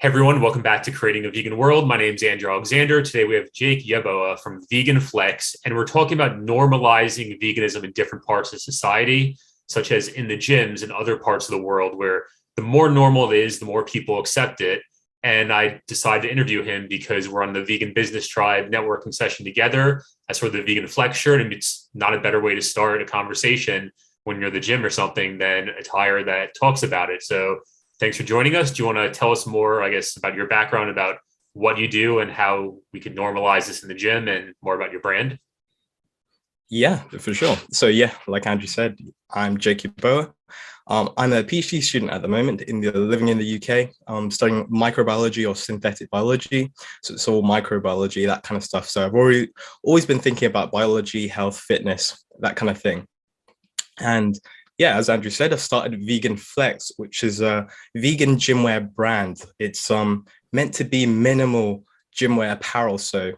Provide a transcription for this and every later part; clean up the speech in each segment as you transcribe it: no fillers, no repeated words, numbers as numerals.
Hey everyone, welcome back to Creating a Vegan World. My name is Andrew Alexander. Today we have Jake Yeboah from Vegan Flex, and we're talking about normalizing veganism in different parts of society, such as in the gyms and other parts of the world where the more normal it is, the more people accept it. And I decided to interview him because we're on the Vegan Business Tribe networking session together. That's where the Vegan Flex shirt, and it's not a better way to start a conversation when you're at the gym or something than attire that talks about it. So thanks for joining us. Do you want to tell us more, I guess, about your background, about what you do and how we could normalize this in the gym, and more about your brand? Yeah, for sure. So yeah, like Andrew said, I'm Jake Yeboah. I'm a PhD student at the moment living in the UK, studying microbiology or synthetic biology. So it's all microbiology, that kind of stuff. So I've always been thinking about biology, health, fitness, that kind of thing. And yeah, as Andrew said, I've started Vegan Flex, which is a vegan gymwear brand. It's meant to be minimal gymwear apparel. So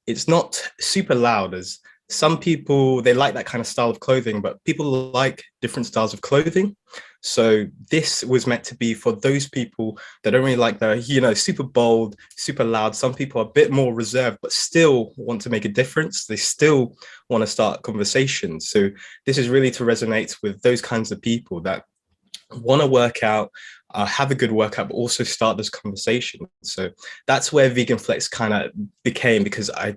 it's not super loud, as some people, they like that kind of style of clothing, but people like different styles of clothing. So this was meant to be for those people that don't really like the, super bold, super loud. Some people are a bit more reserved, but still want to make a difference. They still want to start conversations. So this is really to resonate with those kinds of people that want to work out, have a good workout, but also start this conversation. So that's where Vegan Flex kind of became, because I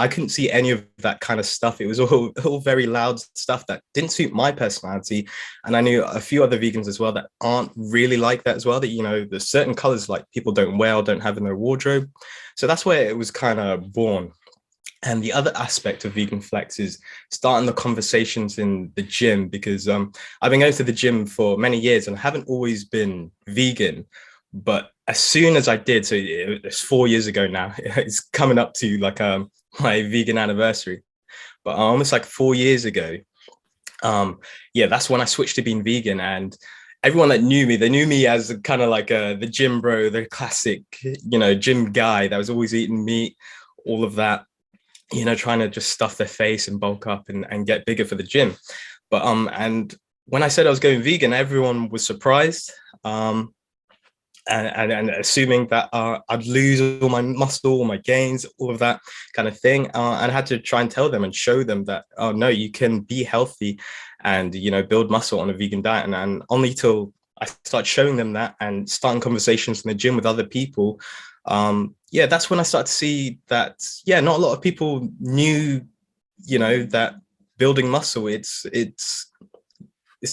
couldn't see any of that kind of stuff. It was all very loud stuff that didn't suit my personality. And I knew a few other vegans as well that aren't really like that as well, that, there's certain colors like people don't wear or don't have in their wardrobe. So that's where it was kind of born. And the other aspect of Vegan Flex is starting the conversations in the gym, because I've been going to the gym for many years and I haven't always been vegan. But as soon as I did, so it's 4 years ago now, it's coming up to like my vegan anniversary, but almost like 4 years ago, that's when I switched to being vegan. And everyone that knew me, they knew me as kind of like the gym bro, the classic, gym guy that was always eating meat, all of that, trying to just stuff their face and bulk up and get bigger for the gym. But and when I said I was going vegan, everyone was surprised. And assuming that I'd lose all my muscle, all my gains, all of that kind of thing. And I had to try and tell them and show them that, oh, no, you can be healthy and, build muscle on a vegan diet. And only till I start showing them that and starting conversations in the gym with other people, that's when I started to see that, not a lot of people knew, that building muscle, it's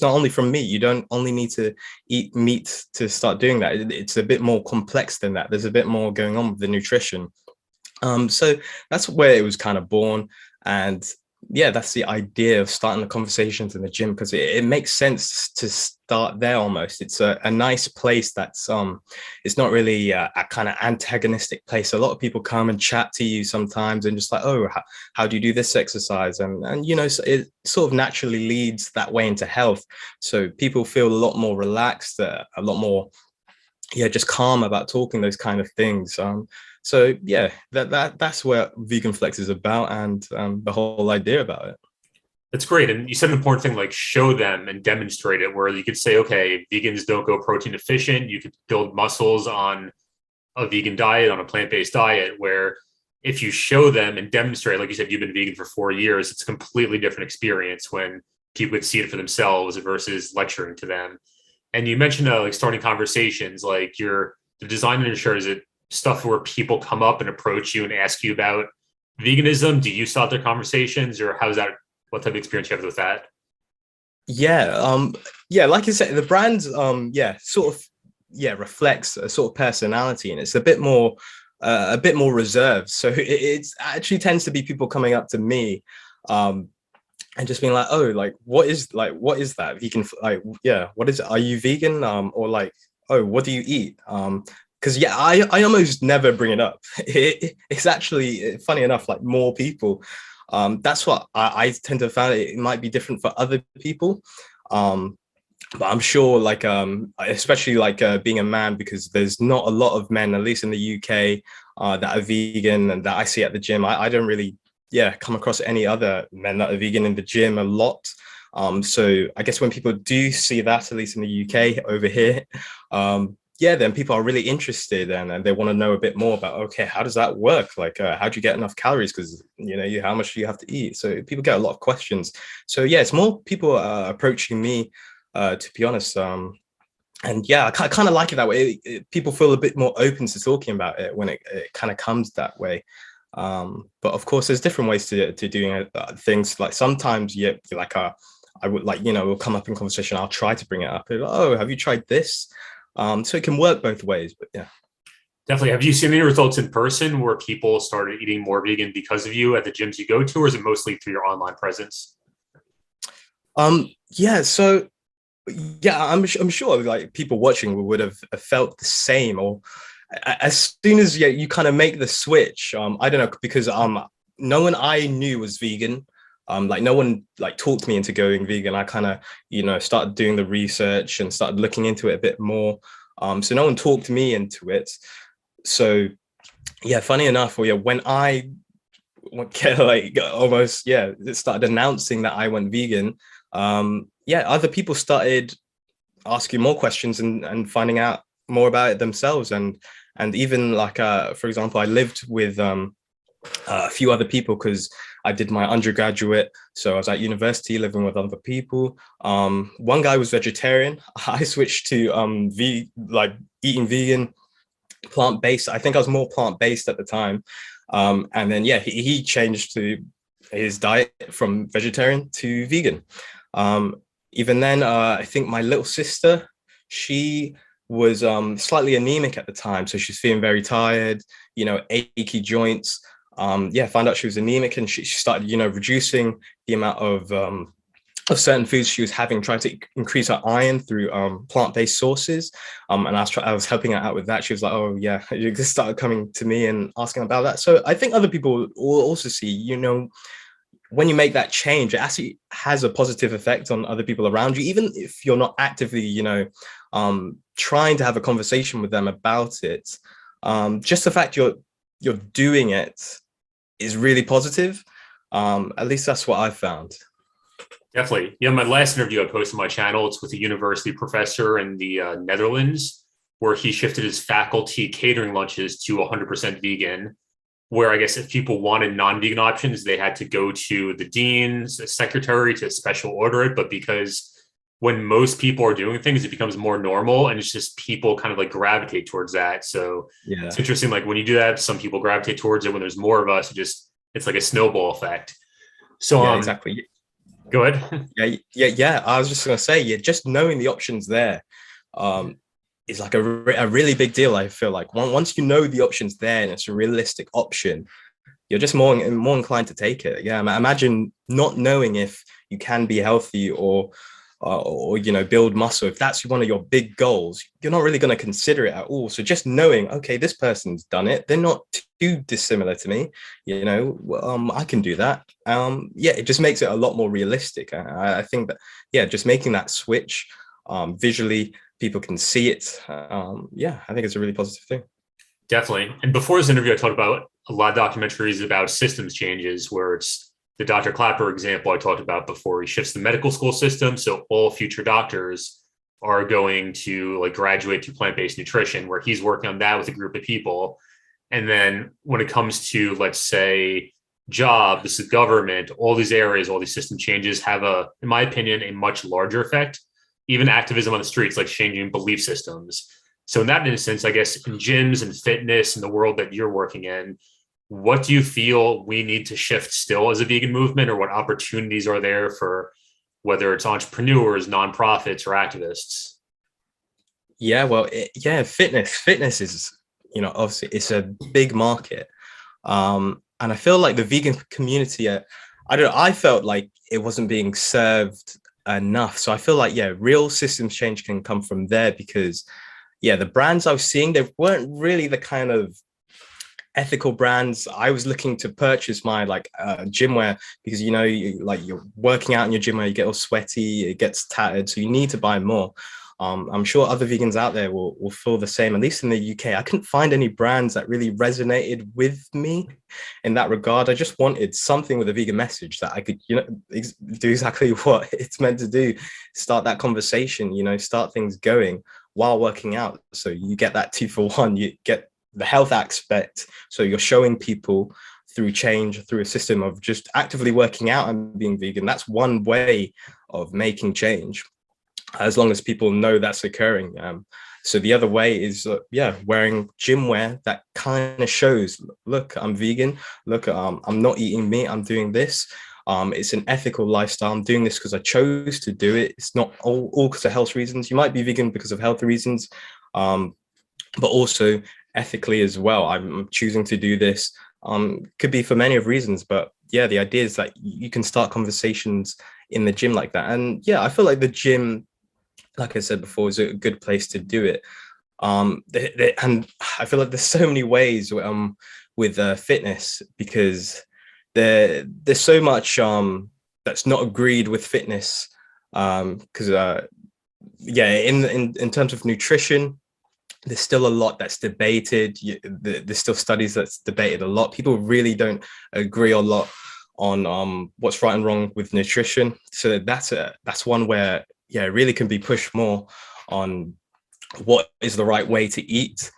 not only from meat. You don't only need to eat meat to start doing that. It's a bit more complex than that. There's a bit more going on with the nutrition. So that's where it was kind of born. And that's the idea of starting the conversations in the gym, because it makes sense to start there almost. It's a nice place that's it's not really a kind of antagonistic place. A lot of people come and chat to you sometimes and just like, oh, how do you do this exercise? And so it sort of naturally leads that way into health. So people feel a lot more relaxed, a lot more just calm about talking those kind of things. So that's what Vegan Flex is about, and the whole idea about it. That's great. And you said an important thing, like show them and demonstrate it, where you could say, okay, vegans don't go protein deficient. You could build muscles on a vegan diet, on a plant-based diet, where if you show them and demonstrate, like you said, you've been vegan for 4 years, it's a completely different experience when people would see it for themselves versus lecturing to them. And you mentioned like starting conversations, like the design and ensure, is it stuff where people come up and approach you and ask you about veganism? Do you start their conversations, or how's that? What type of experience you have with that? Like you said, the brand reflects a sort of personality, and it's a bit more reserved. So it actually tends to be people coming up to me and just being like, oh, like what is that vegan, like, what is it, are you vegan, or like, oh, what do you eat? Because I almost never bring it up. It's actually funny enough, like more people. That's what I tend to find. It might be different for other people, but I'm sure, like especially like being a man, because there's not a lot of men, at least in the UK, that are vegan and that I see at the gym. I don't really come across any other men that are vegan in the gym a lot. So I guess when people do see that, at least in the UK over here, yeah, then people are really interested and they want to know a bit more about, okay, how does that work? Like, how do you get enough calories? Because, how much do you have to eat? So people get a lot of questions. So yeah, it's more people approaching me, to be honest. And yeah, I kind of like it that way. People feel a bit more open to talking about it when it kind of comes that way. But of course, there's different ways to doing things. Like sometimes, yeah, like I would like, will come up in conversation. I'll try to bring it up. Oh, have you tried this? So it can work both ways, but yeah. Definitely. Have you seen any results in person where people started eating more vegan because of you at the gyms you go to, or is it mostly through your online presence? Yeah, so yeah, I'm sure like people watching would have felt the same, or as soon as you kind of make the switch. I don't know, because no one I knew was vegan. Like no one like talked me into going vegan. I kind of started doing the research and started looking into it a bit more. So no one talked me into it. So yeah, funny enough, or yeah, when I like almost started announcing that I went vegan, yeah, other people started asking more questions and finding out more about it themselves. And even like for example, I lived with a few other people because I did my undergraduate, so I was at university living with other people. One guy was vegetarian. I switched to like eating vegan, plant-based. I think I was more plant-based at the time. And then yeah, he changed to his diet from vegetarian to vegan. Even then, I think my little sister, she was slightly anemic at the time, so she's feeling very tired, achy joints. Yeah, found out she was anemic, and she started, reducing the amount of certain foods she was having, trying to increase her iron through plant-based sources. And I was helping her out with that. She was like, oh yeah, you just started coming to me and asking about that. So I think other people will also see, when you make that change, it actually has a positive effect on other people around you, even if you're not actively, trying to have a conversation with them about it. Just the fact you're doing it is really positive. At least that's what I found. Definitely. Yeah, my last interview I posted on my channel, it's with a university professor in the Netherlands, where he shifted his faculty catering lunches to 100% vegan, where I guess if people wanted non-vegan options, they had to go to the dean's secretary to special order it. But because when most people are doing things, it becomes more normal, and it's just people kind of like gravitate towards that. So Yeah, it's interesting. Like when you do that, some people gravitate towards it. When there's more of us, it's like a snowball effect. So yeah, exactly. go ahead. Yeah. I was just gonna say, yeah, just knowing the options there, is like a really big deal. I feel like once you know the options there and it's a realistic option, you're just more inclined to take it. Yeah, imagine not knowing if you can be healthy or build muscle. If that's one of your big goals, you're not really going to consider it at all. So just knowing, okay, this person's done it, they're not too dissimilar to me, I can do that. Yeah, it just makes it a lot more realistic. I think that, yeah, just making that switch, visually, people can see it. Yeah, I think it's a really positive thing. Definitely. And before this interview, I talked about a lot of documentaries about systems changes, where it's the Dr. Clapper example I talked about before. He shifts the medical school system, so all future doctors are going to like graduate to plant-based nutrition, where he's working on that with a group of people. And then when it comes to, let's say, jobs, the government, all these areas, all these system changes have in my opinion, a much larger effect. Even activism on the streets, like changing belief systems. So in that instance, I guess in gyms and fitness and the world that you're working in, what do you feel we need to shift still as a vegan movement, or what opportunities are there for whether it's entrepreneurs, nonprofits, or activists? Yeah, well, fitness is, obviously it's a big market. And I feel like the vegan community, I don't know, I felt like it wasn't being served enough. So I feel like, yeah, real systems change can come from there, because yeah, the brands I was seeing, they weren't really the kind of ethical brands I was looking to purchase my gym wear, because you're working out in your gym wear, you get all sweaty, it gets tattered, so you need to buy more. I'm sure other vegans out there will feel the same. At least in the UK, I couldn't find any brands that really resonated with me in that regard. I just wanted something with a vegan message that I could, do exactly what it's meant to do. Start that conversation, start things going. while working out. So you get that 2-for-1, you get the health aspect. So you're showing people through change, through a system of just actively working out and being vegan. That's one way of making change, as long as people know that's occurring. So the other way is, wearing gym wear that kind of shows, look, I'm vegan. Look, I'm not eating meat. I'm doing this. It's an ethical lifestyle. I'm doing this because I chose to do it. It's not all because of health reasons. You might be vegan because of health reasons, but also ethically as well. I'm choosing to do this. Could be for many of reasons, but yeah, the idea is that you can start conversations in the gym like that. And yeah, I feel like the gym, like I said before, is a good place to do it. And I feel like there's so many ways with fitness, because there's so much that's not agreed with fitness. Because in terms of nutrition, there's still a lot that's debated. There's still studies that's debated a lot. People really don't agree a lot on what's right and wrong with nutrition. So that's one where it really can be pushed more on what is the right way to eat.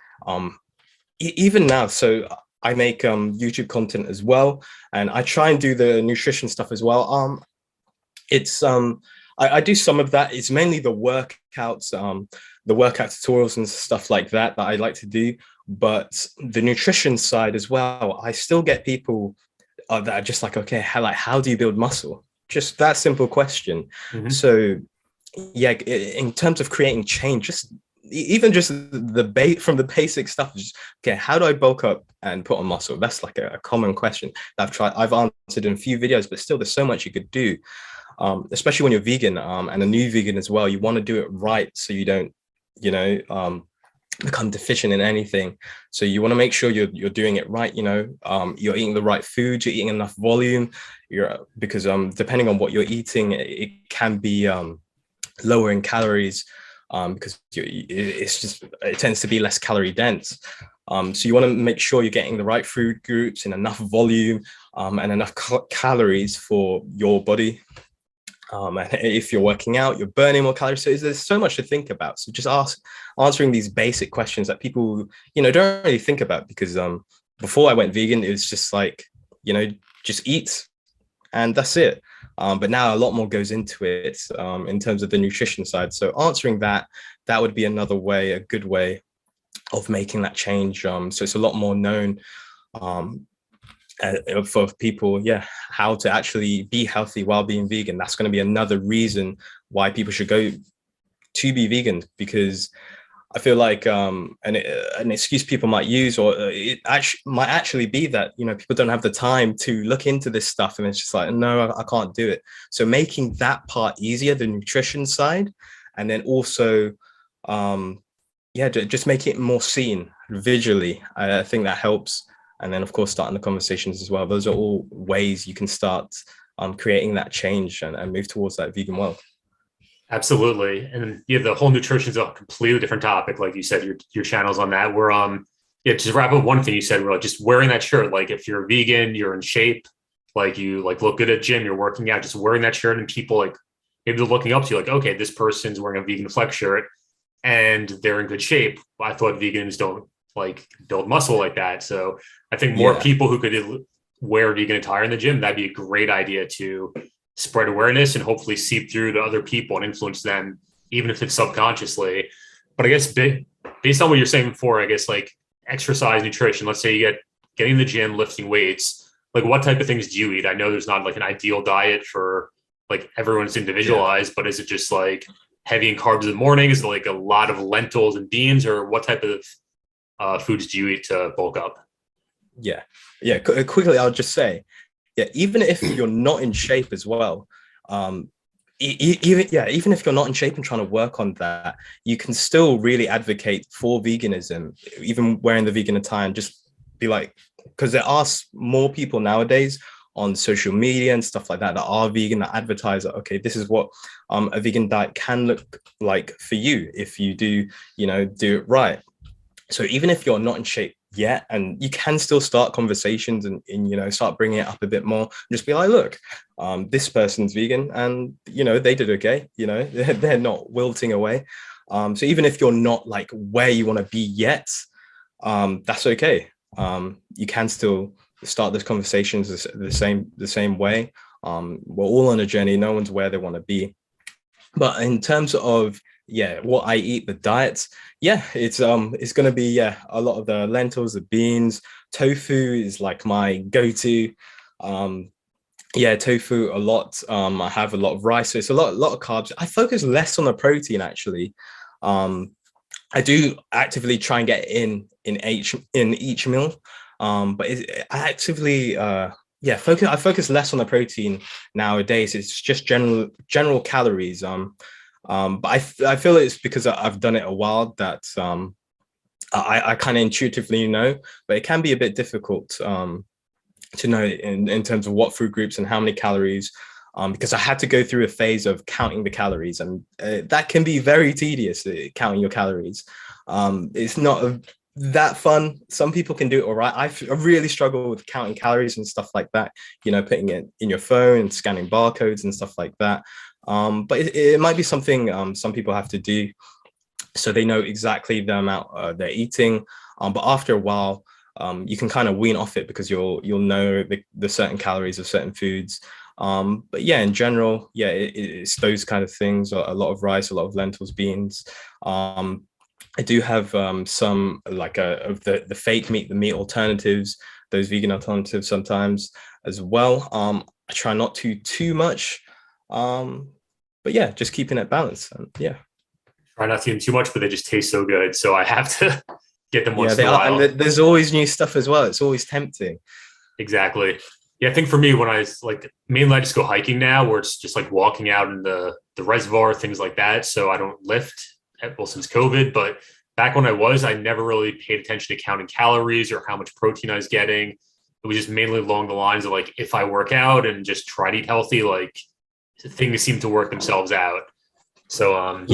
Even now, so I make YouTube content as well, and I try and do the nutrition stuff as well. I do some of that. It's mainly the workout tutorials and stuff like that I like to do. But the nutrition side as well, I still get people that are just like, okay, how do you build muscle? Just that simple question. Mm-hmm. So yeah, in terms of creating change, just from the basic stuff, just, okay, how do I bulk up and put on muscle? That's like a common question that I've answered in a few videos, but still there's so much you could do. Especially when you're vegan, and a new vegan as well, you want to do it right so you don't, become deficient in anything. So you want to make sure you're doing it right. You're eating the right food, you're eating enough volume. Because depending on what you're eating, it can be lower in calories, because it tends to be less calorie dense. So you want to make sure you're getting the right food groups in enough volume, and enough calories for your body. And if you're working out, you're burning more calories. So there's so much to think about. So just answering these basic questions that people, don't really think about, because before I went vegan, it was just like, just eat and that's it. But now a lot more goes into it, in terms of the nutrition side. So answering that would be another way, a good way of making that change. So it's a lot more known for people, how to actually be healthy while being vegan. That's going to be another reason why people should go to be vegan, because I feel like an excuse people might use, or it might actually be that, people don't have the time to look into this stuff, and it's just like, no, I can't do it. So making that part easier, the nutrition side, and then also, just make it more seen visually. I think that helps. And then, of course, starting the conversations as well. Those are all ways you can start creating that change and move towards that vegan world. Absolutely. And the whole nutrition is a completely different topic. Like you said, your channel's on that. We're just wrap up one thing you said, we're like just wearing that shirt. Like if you're vegan, you're in shape, like you like look good at gym, you're working out, just wearing that shirt, and people like maybe they're looking up to you like, okay, this person's wearing a vegan flex shirt and they're in good shape. I thought vegans don't like build muscle like that. So I think more people who could wear vegan attire in the gym, that'd be a great idea to spread awareness and hopefully seep through to other people and influence them, even if it's subconsciously. But I guess based on what you're saying before, I guess like exercise, nutrition, let's say you getting in the gym, lifting weights, like what type of things do you eat? I know there's not like an ideal diet for like everyone's individualized, but is it just like heavy in carbs in the morning? Is it like a lot of lentils and beans, or what type of foods do you eat to bulk up? Quickly, I'll just say, even if you're not in shape as well, even if you're not in shape and trying to work on that, you can still really advocate for veganism, even wearing the vegan attire, and just be like, because there are more people nowadays on social media and stuff like that are vegan, that advertise that, okay, this is what a vegan diet can look like for you if you do it right. So even if you're not in shape yet, and you can still start conversations and start bringing it up a bit more, just be like, look, this person's vegan and they did okay, they're not wilting away, So even if you're not like where you want to be yet, that's okay. You can still start those conversations the same way. We're all on a journey. No one's where they want to be. But in terms of what I eat, the diets, it's going to be a lot of the lentils, the beans. Tofu is like my go-to. Tofu a lot. I have a lot of rice, so it's a lot of carbs. I focus less on the protein actually. I do actively try and get in each meal, but I actively I focus less on the protein nowadays. It's just general calories. But I feel it's because I've done it a while that I kind of intuitively know, but it can be a bit difficult to know in terms of what food groups and how many calories. Because I had to go through a phase of counting the calories, and that can be very tedious, counting your calories. It's not that fun. Some people can do it all right. I really struggle with counting calories and stuff like that, putting it in your phone, scanning barcodes and stuff like that. But it might be something some people have to do so they know exactly the amount they're eating. But after a while, you can kind of wean off it because you'll know the certain calories of certain foods. But in general, it's those kind of things. A lot of rice, a lot of lentils, beans. I do have some like of the fake meat, the meat alternatives, those vegan alternatives sometimes as well. I try not to too much, but just keeping it balanced. And Try not to eat too much, but they just taste so good. So I have to get them once in a while. And there's always new stuff as well. It's always tempting. Exactly. Yeah, I think for me, when I mainly I just go hiking now, where it's just like walking out in the reservoir, things like that. So I don't lift, since COVID. But back when I never really paid attention to counting calories or how much protein I was getting. It was just mainly along the lines of like, if I work out and just try to eat healthy, like things seem to work themselves out. So and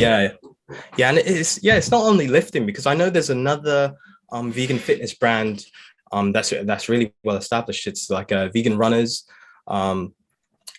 it's not only lifting, because I know there's another vegan fitness brand that's really well established. It's like vegan runners.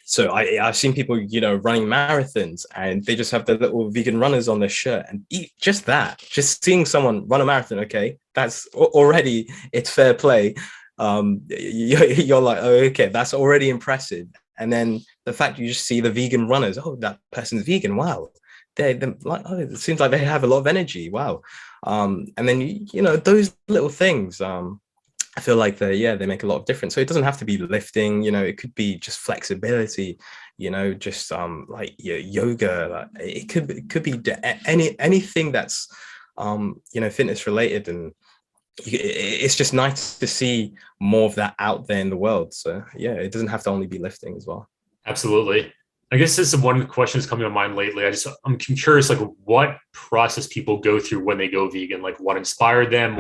So I've seen people, running marathons, and they just have the little vegan runners on their shirt and eat just that. Just seeing someone run a marathon, okay, that's already, it's fair play. You're like, oh, okay, that's already impressive. And then the fact you just see the vegan runners, oh, that person's vegan, wow. They're like, oh, it seems like they have a lot of energy, wow. And then those little things, I feel like they make a lot of difference. So it doesn't have to be lifting, it could be just flexibility, just like yoga. It could be anything that's fitness related, and it's just nice to see more of that out there in the world. So it doesn't have to only be lifting as well. Absolutely. I guess this is one question that's coming to mind lately. I'm curious, like what process people go through when they go vegan, like what inspired them,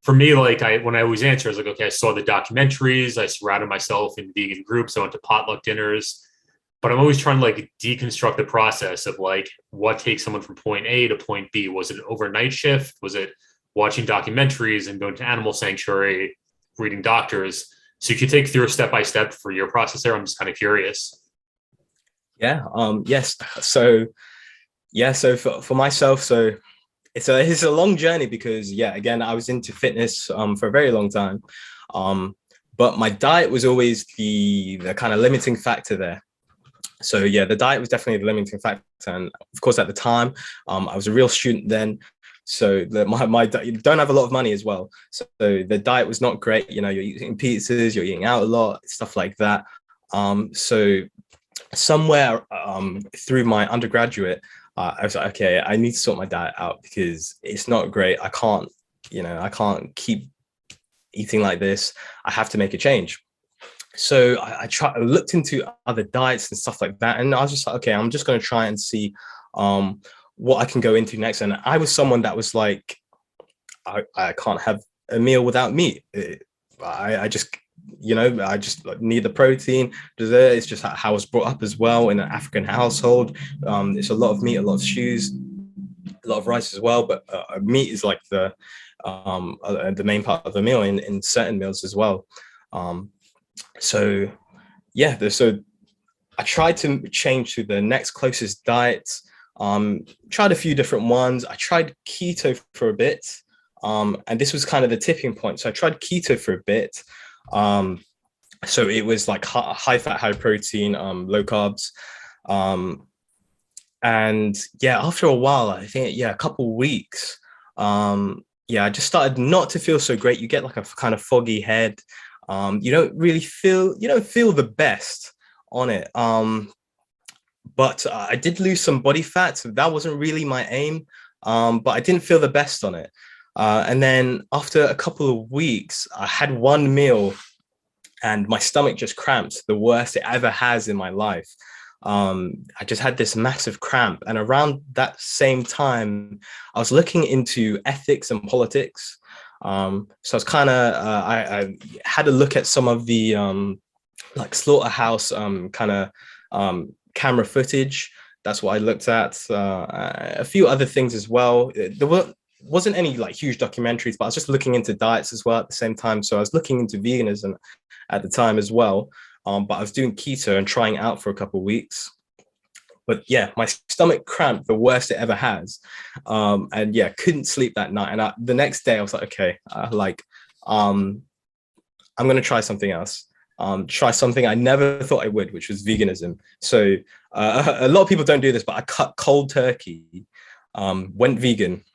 for me, when I always answer, I was like, okay, I saw the documentaries, I surrounded myself in vegan groups, I went to potluck dinners, but I'm always trying to deconstruct the process of what takes someone from point A to point B. Was it an overnight shift? Was it watching documentaries and going to animal sanctuary, reading doctors? So you could take through a step-by-step for your process there. I'm just kind of curious. Yes. So for myself, it's a long journey because again, I was into fitness for a very long time, but my diet was always the kind of limiting factor there. So the diet was definitely the limiting factor, and of course at the time I was a real student then, so you don't have a lot of money as well, so the diet was not great. You're eating pizzas, you're eating out a lot, stuff like that. So somewhere through my undergraduate, I was like, okay, I need to sort my diet out because it's not great. I can't keep eating like this. I have to make a change. So I looked into other diets and stuff like that, and I was just like, okay, I'm just going to try and see what I can go into next. And I was someone that was like, I can't have a meal without meat. I just need the protein. Dessert, it's just how I was brought up as well in an African household. It's a lot of meat, a lot of stews, a lot of rice as well, but meat is like the main part of the meal in certain meals as well. So I tried to change to the next closest diet Tried a few different ones. I tried keto for a bit. And this was kind of the tipping point. So I tried keto for a bit. So it was like high fat, high protein, low carbs. And yeah, after a while, I think, yeah, a couple of weeks, yeah, I just started not to feel so great. You get like a kind of foggy head. You don't feel the best on it. But I did lose some body fat. So that wasn't really my aim. But I didn't feel the best on it. And then after a couple of weeks, I had one meal and my stomach just cramped, the worst it ever has in my life. I just had this massive cramp. And around that same time, I was looking into ethics and politics. So I was kind of, I had a look at some of the like slaughterhouse kind of camera footage. That's what I looked at. A few other things as well. Wasn't any like huge documentaries, but I was just looking into diets as well at the same time. So I was looking into veganism at the time as well. But I was doing keto and trying out for a couple of weeks. But yeah, my stomach cramped the worst it ever has. And yeah, couldn't sleep that night. And the next day I was like, okay, I'm going to try something else. Try something I never thought I would, which was veganism. So a lot of people don't do this, but I cut cold turkey, went vegan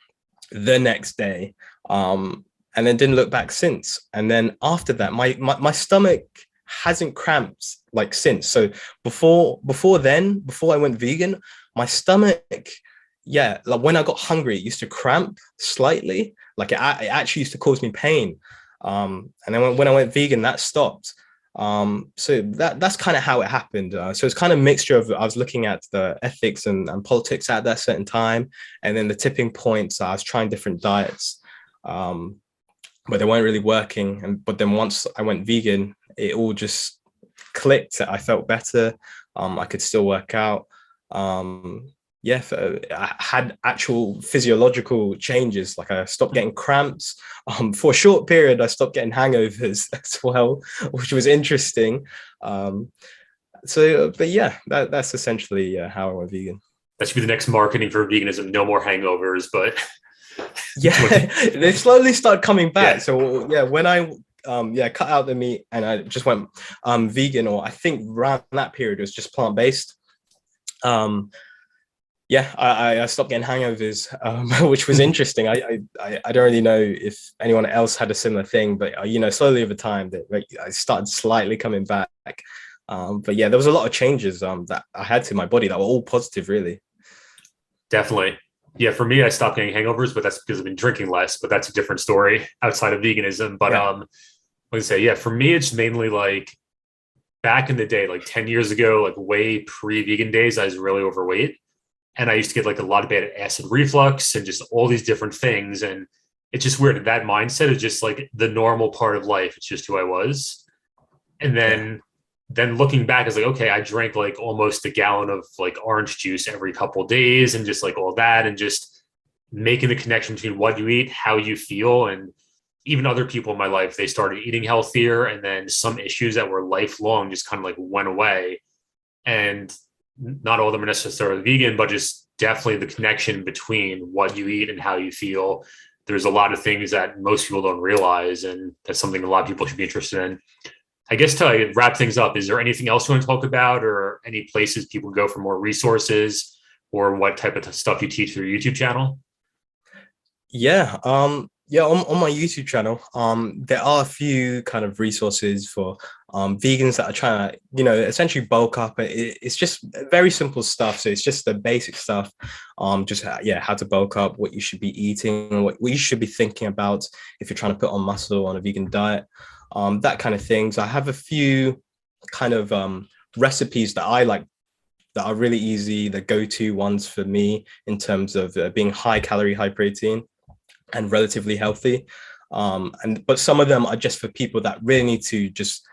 the next day, and then didn't look back since. And then after that, my stomach hasn't cramped like since. So before I went vegan, my stomach, yeah, like when I got hungry, it used to cramp slightly. Like it actually used to cause me pain. And then when I went vegan, that stopped. So that's kind of how it happened. So it's kind of a mixture of, I was looking at the ethics and politics at that certain time, and then the tipping points. I was trying different diets, but they weren't really working. But then once I went vegan, it all just clicked. I felt better. I could still work out. Yeah, I had actual physiological changes. Like I stopped getting cramps. For a short period, I stopped getting hangovers as well, which was interesting. But yeah, that's essentially how I went vegan. That should be the next marketing for veganism. No more hangovers, but yeah, they slowly start coming back. Yeah. So yeah, when I cut out the meat and I just went vegan, or I think around that period it was just plant-based. Yeah, I stopped getting hangovers, which was interesting. I don't really know if anyone else had a similar thing, but slowly over time that I started slightly coming back. But yeah, there was a lot of changes that I had to my body that were all positive, really. Definitely. Yeah, for me, I stopped getting hangovers, but that's because I've been drinking less. But that's a different story outside of veganism. But Yeah. like I say, yeah, for me, it's mainly like back in the day, like 10 years ago, like way pre-vegan days, I was really overweight. And I used to get like a lot of bad acid reflux and just all these different things. And it's just weird. That mindset is just like the normal part of life. It's just who I was. And then looking back, it's like, okay, I drank like almost a gallon of like orange juice every couple of days and just like all that, and just making the connection between what you eat, how you feel. And even other people in my life, they started eating healthier. And then some issues that were lifelong just kind of like went away. And not all of them are necessarily vegan, but just definitely the connection between what you eat and how you feel. There's a lot of things that most people don't realize, and that's something a lot of people should be interested in. I guess to like wrap things up, is there anything else you want to talk about, or any places people go for more resources, or what type of stuff you teach through your YouTube channel? Yeah. On my YouTube channel, there are a few kind of resources for vegans that are trying to, essentially bulk up. It's just very simple stuff. So it's just the basic stuff. Just how to bulk up, what you should be eating, what you should be thinking about if you're trying to put on muscle on a vegan diet, that kind of things. I have a few kind of recipes that I like, that are really easy, the go-to ones for me in terms of being high calorie, high protein, and relatively healthy. But some of them are just for people that really need to just,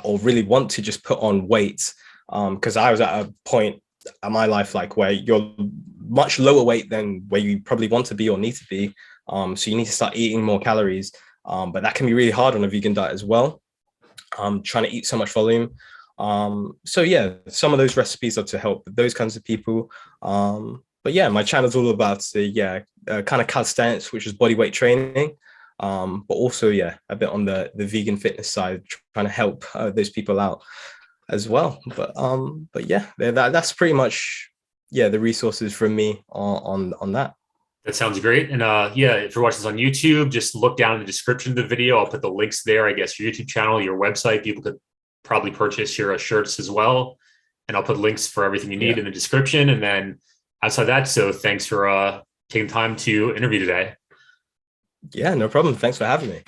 or really want to just put on weight. Because I was at a point in my life like where you're much lower weight than where you probably want to be or need to be. So you need to start eating more calories. But that can be really hard on a vegan diet as well. Trying to eat so much volume. So yeah, some of those recipes are to help those kinds of people. but yeah, my channel's all about kind of calisthenics, which is body weight training. But also, yeah, a bit on the vegan fitness side, trying to help those people out as well. But yeah, that's pretty much the resources from me on that. That sounds great. And yeah, if you're watching this on YouTube, just look down in the description of the video. I'll put the links there, I guess, your YouTube channel, your website. People could probably purchase your shirts as well. And I'll put links for everything you need in the description. And then outside that, so thanks for taking time to interview today. Yeah, no problem. Thanks for having me.